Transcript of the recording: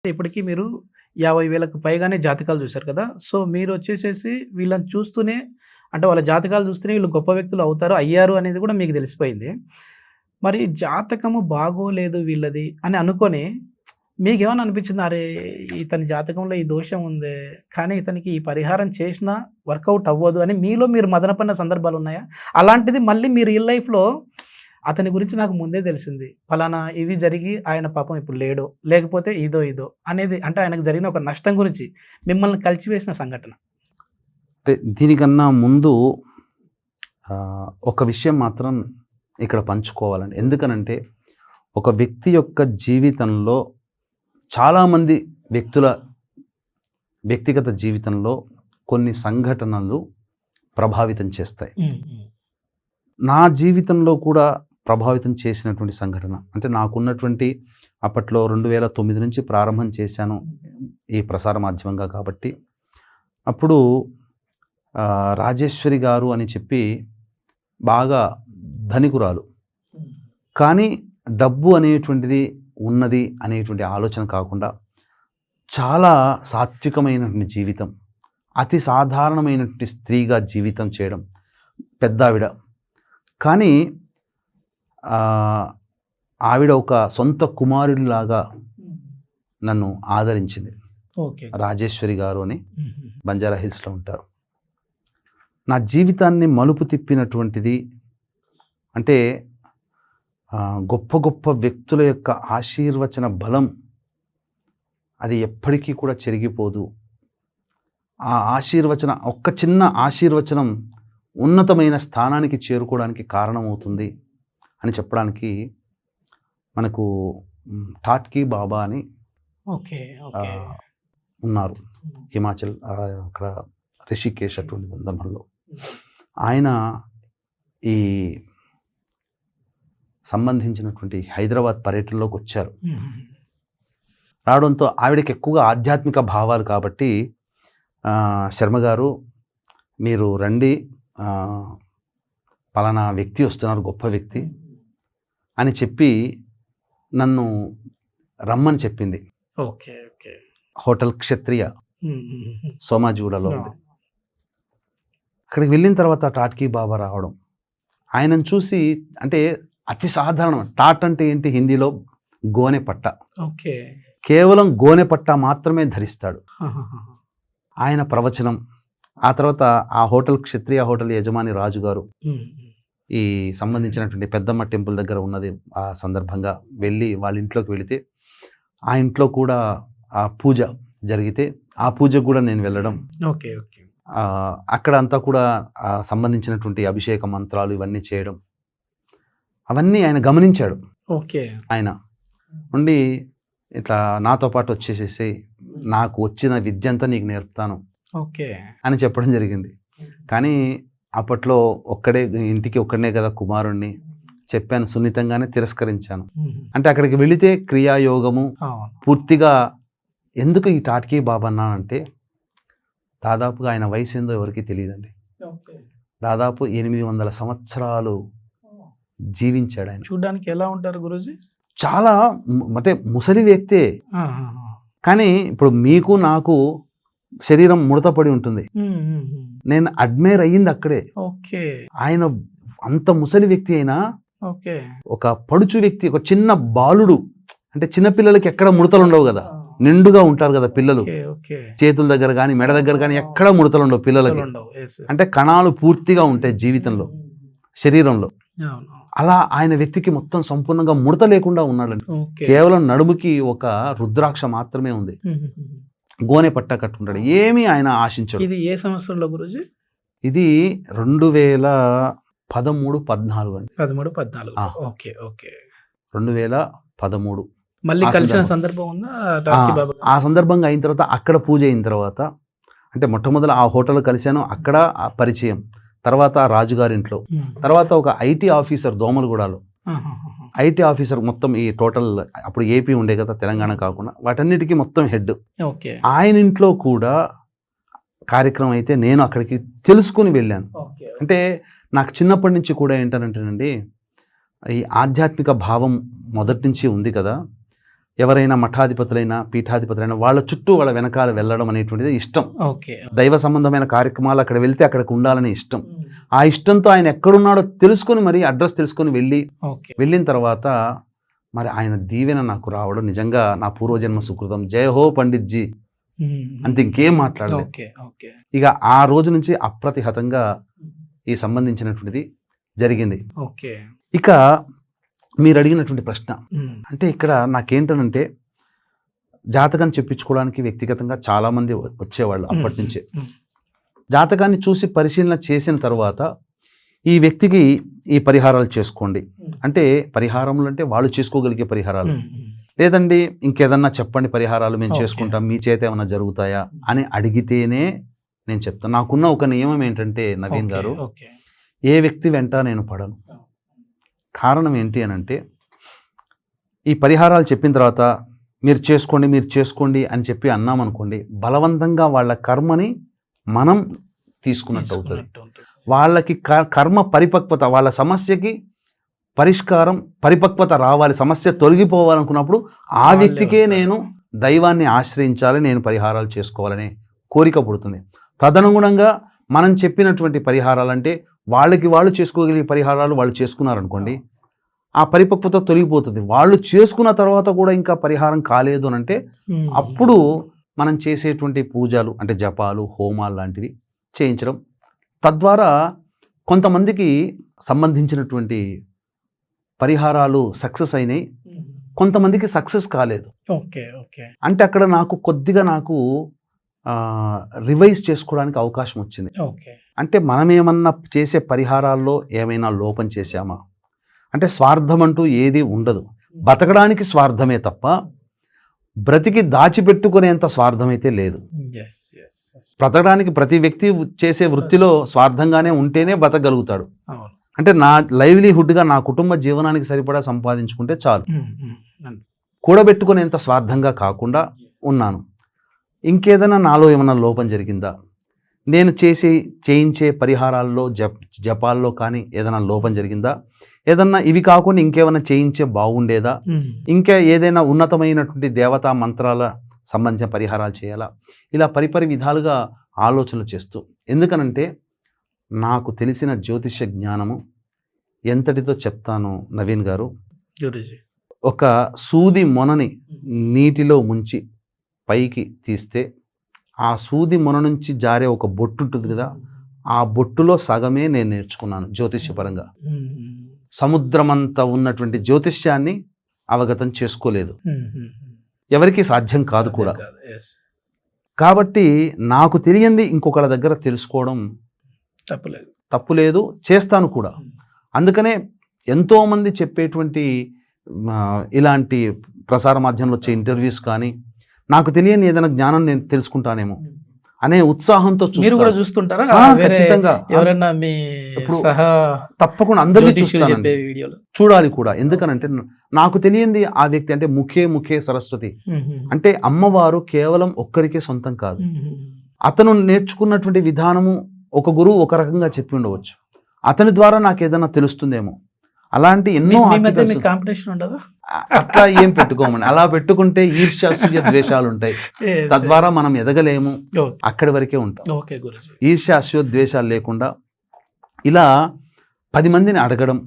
ఇప్పటికి మీరు 50,000కు పైగానే జాతకాలు చూసారు కదా! సో, మీరొచ్చేసేసి వీళ్ళని చూస్తూనే అంటే వాళ్ళ జాతకాలు చూస్తూనే వీళ్ళు గొప్ప వ్యక్తులు అవుతారు, అయ్యారు అనేది కూడా మీకు తెలిసిపోయింది. మరి జాతకము బాగోలేదు వీళ్ళది అని అనుకోని మీకేమన్నా అనిపించిందా? అరే! ఇతని జాతకంలో ఈ దోషం ఉందే, కానీ ఇతనికి ఈ పరిహారం చేసినా వర్కౌట్ అవ్వదు అని మీలో మీరు మదనపడిన సందర్భాలున్నాయా? అలాంటిది మళ్ళీ మీ రియల్ లైఫ్‌లో అతని గురించి నాకు ముందే తెలిసింది. పలానా ఇది జరిగి ఆయన పాపం ఇప్పుడు లేడు. లేకపోతే ఇదో అనేది అంటే ఆయనకు జరిగిన ఒక నష్టం గురించి మిమ్మల్ని కలిచివేసిన సంఘటన. అంటే దీనికన్నా ముందు ఒక విషయం మాత్రం ఇక్కడ పంచుకోవాలండి. ఎందుకనంటే ఒక వ్యక్తి యొక్క జీవితంలో చాలామంది వ్యక్తుల వ్యక్తిగత జీవితంలో కొన్ని సంఘటనలు ప్రభావితం చేస్తాయి. నా జీవితంలో కూడా ప్రభావితం చేసినటువంటి సంఘటన అంటే నాకున్నటువంటి అప్పట్లో 2009 నుంచి ప్రారంభం చేశాను ఈ ప్రసార మాధ్యమంగా. కాబట్టి అప్పుడు రాజేశ్వరి గారు అని చెప్పి బాగా ధనికురాలు, కానీ డబ్బు అనేటువంటిది ఉన్నది అనేటువంటి ఆలోచన కాకుండా చాలా సాత్వికమైనటువంటి జీవితం, అతి సాధారణమైనటువంటి స్త్రీగా జీవితం చేయడం, పెద్దావిడ. కానీ ఆవిడ ఒక సొంత కుమారుడిలాగా నన్ను ఆదరించింది. రాజేశ్వరి గారు అని బంజారా హిల్స్లో ఉంటారు. నా జీవితాన్ని మలుపు తిప్పినటువంటిది అంటే గొప్ప గొప్ప వ్యక్తుల యొక్క ఆశీర్వచన బలం అది ఎప్పటికీ కూడా చెరిగిపోదు. ఆ ఆశీర్వచన ఒక్క చిన్న ఆశీర్వచనం ఉన్నతమైన స్థానానికి చేరుకోవడానికి కారణమవుతుంది అని చెప్పడానికి మనకు టాట్కీ బాబా అని ఉన్నారు హిమాచల్, అక్కడ రిషికేశ్ అటువంటి సందర్భంలో ఆయన ఈ సంబంధించినటువంటి హైదరాబాద్ పర్యటనలోకి వచ్చారు. రావడంతో ఆవిడకి ఎక్కువగా ఆధ్యాత్మిక భావాలు కాబట్టి శర్మ గారు మీరు రండి, పలానా వ్యక్తి వస్తున్నారు, గొప్ప వ్యక్తి అని చెప్పి నన్ను రమ్మని చెప్పింది. హోటల్ క్షత్రియ సోమాజిగూడలో ఉంది. అక్కడికి వెళ్ళిన తర్వాత టాట్కీ బాబా రావడం, ఆయనను చూసి అంటే అతి సాధారణం. టాట్ అంటే ఏంటి హిందీలో? గోనె పట్ట. కేవలం గోనె పట్ట మాత్రమే ధరిస్తాడు. ఆయన ప్రవచనం, ఆ తర్వాత ఆ హోటల్ క్షత్రియ హోటల్ యజమాని రాజు గారు ఈ సంబంధించినటువంటి పెద్దమ్మ టెంపుల్ దగ్గర ఉన్నది. ఆ సందర్భంగా వెళ్ళి వాళ్ళ ఇంట్లోకి వెళితే ఆ ఇంట్లో కూడా ఆ పూజ జరిగితే ఆ పూజకు కూడా నేను వెళ్ళడం, అక్కడ అంతా కూడా సంబంధించినటువంటి అభిషేక మంత్రాలు ఇవన్నీ చేయడం, అవన్నీ ఆయన గమనించాడు. ఆయన ఉండి ఇట్లా నాతో పాటు వచ్చేసేసి నాకు వచ్చిన విద్య అంతా నీకు నేర్పుతాను అని చెప్పడం జరిగింది. కానీ అప్పట్లో ఇంటికి ఒక్కడనే కదా కుమారుణ్ణి, చెప్పాను, సున్నితంగానే తిరస్కరించాను. అంటే అక్కడికి వెళితే క్రియాయోగము పూర్తిగా. ఎందుకు ఈ టాట్కీ బాబా అన్నానంటే దాదాపుగా ఆయన వయసు ఏందో ఎవరికి తెలియదండి. దాదాపు 800 సంవత్సరాలు జీవించాడు ఆయన. చూడడానికి ఎలా ఉంటారు గురూజీ? చాలా అంటే ముసలి వ్యక్తే, కానీ ఇప్పుడు మీకు నాకు శరీరం ముడతపడి ఉంటుంది. నేను అడ్మైర్ అయ్యింది అక్కడే. ఆయన అంత ముసలి వ్యక్తి అయినా ఒక పడుచు వ్యక్తి, ఒక చిన్న బాలుడు. అంటే చిన్నపిల్లలకి ఎక్కడ ముడతలు ఉండవు కదా, నిండుగా ఉంటారు కదా పిల్లలు. చేతుల దగ్గర కానీ మెడ దగ్గర కానీ ఎక్కడ ముడతలు ఉండవు పిల్లలకి. అంటే కణాలు పూర్తిగా ఉంటాయి జీవితంలో, శరీరంలో. అలా ఆయన వ్యక్తికి మొత్తం సంపూర్ణంగా ముడత లేకుండా ఉన్నాడండి. కేవలం నడుముకి ఒక రుద్రాక్ష మాత్రమే ఉంది, గోనె పట్ట కట్టుకుంటాడు, ఏమీ ఆయన ఆశించాడు. ఇది ఏ సంవత్సరంలో గురూజీ? ఇది 2013-14 అండి. 13-14. 2013 మళ్ళీ కలిసిన సందర్భం ఉందా? ఆ సందర్భంగా అయిన తర్వాత అక్కడ పూజ అయిన తర్వాత అంటే మొట్టమొదటి ఆ హోటల్ కలిశాను, అక్కడ ఆ పరిచయం. తర్వాత రాజుగారింట్లో, తర్వాత ఒక ఐటీ ఆఫీసర్ దోమలగూడలో, ఐటీ ఆఫీసర్ మొత్తం ఈ టోటల్ అప్పుడు ఏపీ ఉండే కదా, తెలంగాణ కాకుండా వాటన్నిటికీ మొత్తం హెడ్. ఆయన ఇంట్లో కూడా కార్యక్రమం అయితే నేను అక్కడికి తెలుసుకుని వెళ్ళాను. అంటే నాకు చిన్నప్పటి నుంచి కూడా ఏంటంటేనండి, ఈ ఆధ్యాత్మిక భావం మొదటి నుంచి ఉంది కదా. ఎవరైనా మఠాధిపతులైనా పీఠాధిపతులైనా వాళ్ళ చుట్టూ వాళ్ళ వెనకాల వెళ్ళడం అనేటువంటిది ఇష్టం. ఓకే. దైవ సంబంధమైన కార్యక్రమాలు అక్కడ వెళ్తే అక్కడికి ఉండాలని ఇష్టం. ఆ ఇష్టంతో ఆయన ఎక్కడున్నాడో తెలుసుకొని మరి అడ్రస్ తెలుసుకొని వెళ్ళిన తర్వాత మరి ఆయన దీవెన నాకు రావడం నిజంగా నా పూర్వజన్మ సుకృతం. జయ హో పండిత్జీ అంతే, ఇంకేం మాట్లాడలేదు. ఇక ఆ రోజు నుంచి అప్రతిహతంగా ఈ సంబంధించినటువంటిది జరిగింది. ఇక మీరు అడిగినటువంటి ప్రశ్న అంటే ఇక్కడ నాకేంటనంటే జాతకం చెప్పించుకోవడానికి వ్యక్తిగతంగా చాలామంది వచ్చేవాళ్ళు. అప్పటి నుంచే జాతకాన్ని చూసి పరిశీలన చేసిన తర్వాత ఈ వ్యక్తికి ఈ పరిహారాలు చేసుకోండి అంటే, పరిహారములు అంటే వాళ్ళు చేసుకోగలిగే పరిహారాలు, లేదండి ఇంకేదన్నా చెప్పండి పరిహారాలు మేము చేసుకుంటాం, మీ చేత ఏమైనా జరుగుతాయా అని అడిగితేనే నేను చెప్తాను. నాకున్న ఒక నియమం ఏంటంటే నవీన్ గారు, ఏ వ్యక్తి వెంట నేను పడను. కారణం ఏంటి అని అంటే, ఈ పరిహారాలు చెప్పిన తర్వాత మీరు చేసుకోండి అని చెప్పి అన్నామనుకోండి, బలవంతంగా వాళ్ళ కర్మని మనం తీసుకున్నట్టు అవుతుంది. వాళ్ళకి కర్మ పరిపక్వత, వాళ్ళ సమస్యకి పరిష్కారం పరిపక్వత రావాలి, సమస్య తొలగిపోవాలనుకున్నప్పుడు ఆ వ్యక్తికే నేను దైవాన్ని ఆశ్రయించాలి, నేను పరిహారాలు చేసుకోవాలనే కోరిక పుడుతుంది. తదనుగుణంగా మనం చెప్పినటువంటి పరిహారాలు అంటే వాళ్ళు చేసుకోగలిగే పరిహారాలు వాళ్ళు చేసుకున్నారనుకోండి, ఆ పరిపక్వత తొలగిపోతుంది. వాళ్ళు చేసుకున్న తర్వాత కూడా ఇంకా పరిహారం కాలేదు అని అంటే అప్పుడు మనం చేసేటువంటి పూజలు అంటే జపాలు, హోమాలు లాంటివి చేయించడం, తద్వారా కొంతమందికి సంబంధించినటువంటి పరిహారాలు సక్సెస్ అయినాయి, కొంతమందికి సక్సెస్ కాలేదు. అంటే అక్కడ నాకు రివైజ్ చేసుకోవడానికి అవకాశం వచ్చింది. అంటే మనం ఏమన్నా చేసే పరిహారాల్లో ఏమైనా లోపం చేశామా అంటే, స్వార్థం అంటూ ఏది ఉండదు. బతకడానికి స్వార్థమే తప్ప బ్రతికి దాచిపెట్టుకునేంత స్వార్థమైతే లేదు. బ్రతకడానికి ప్రతి వ్యక్తి చేసే వృత్తిలో స్వార్థంగానే ఉంటేనే బతకగలుగుతాడు. అంటే నా లైవ్లీహుడ్గా నా కుటుంబ జీవనానికి సరిపడా సంపాదించుకుంటే చాలు, కూడబెట్టుకునేంత స్వార్థంగా కాకుండా ఉన్నాను. ఇంకేదైనా నాలో ఏమైనా లోపం జరిగిందా, నేను చేయించే పరిహారాల్లో జపాల్లో కానీ ఏదైనా లోపం జరిగిందా, ఏదన్నా ఇవి కాకుండా ఇంకేమైనా చేయించే బాగుండేదా, ఇంకా ఏదైనా ఉన్నతమైనటువంటి దేవతా మంత్రాల సంబంధించిన పరిహారాలు చేయాలా, ఇలా పరిపరి విధాలుగా ఆలోచనలు చేస్తూ, ఎందుకనంటే నాకు తెలిసిన జ్యోతిష జ్ఞానము ఎంతటితో చెప్తాను నవీన్ గారు, ఒక సూది మొనని నీటిలో ముంచి పైకి తీస్తే ఆ సూది మొన నుంచి జారే ఒక బొట్టు ఉంటుంది కదా, ఆ బొట్టులో సగమే నేను నేర్చుకున్నాను జ్యోతిష్యపరంగా. సముద్రమంతా ఉన్నటువంటి జ్యోతిష్యాన్ని అవగతం చేసుకోలేదు, ఎవరికి సాధ్యం కాదు కూడా. కాబట్టి నాకు తెలియంది ఇంకొకళ్ళ దగ్గర తెలుసుకోవడం తప్పులేదు, చేస్తాను కూడా. అందుకనే ఎంతోమంది చెప్పేటువంటి ఇలాంటి ప్రసార మాధ్యమంలో వచ్చే ఇంటర్వ్యూస్ కానీ, నాకు తెలియని ఏదైనా జ్ఞానం నేను తెలుసుకుంటానేమో అనే ఉత్సాహంతో చూస్తుంటారా? ఖచ్చితంగా ఎవరైనా మీ తప్పకుండా అందరినీ చూస్తాను, చూడాలి కూడా. ఎందుకనంటే నాకు తెలియంది ఆ వ్యక్తి అంటే ముఖే సరస్వతి అంటే అమ్మవారు కేవలం ఒక్కరికే సొంతం కాదు. అతను నేర్చుకున్నటువంటి విధానము ఒక గురువు ఒక రకంగా చెప్పి ఉండవచ్చు, అతని ద్వారా నాకు ఏదైనా తెలుస్తుందేమో. అలాంటి ఎన్నో కాంపిటీషన్ ఉండదు, అట్లా ఏం పెట్టుకోమని. అలా పెట్టుకుంటే ఈర్ష్య అసూయ ద్వేషాలు ఉంటాయి, తద్వారా మనం ఎదగలేము, అక్కడి వరకే ఉంటాం. ఈర్ష్య అసూయ ద్వేషాలు లేకుండా ఇలా 10 మందిని అడగడం,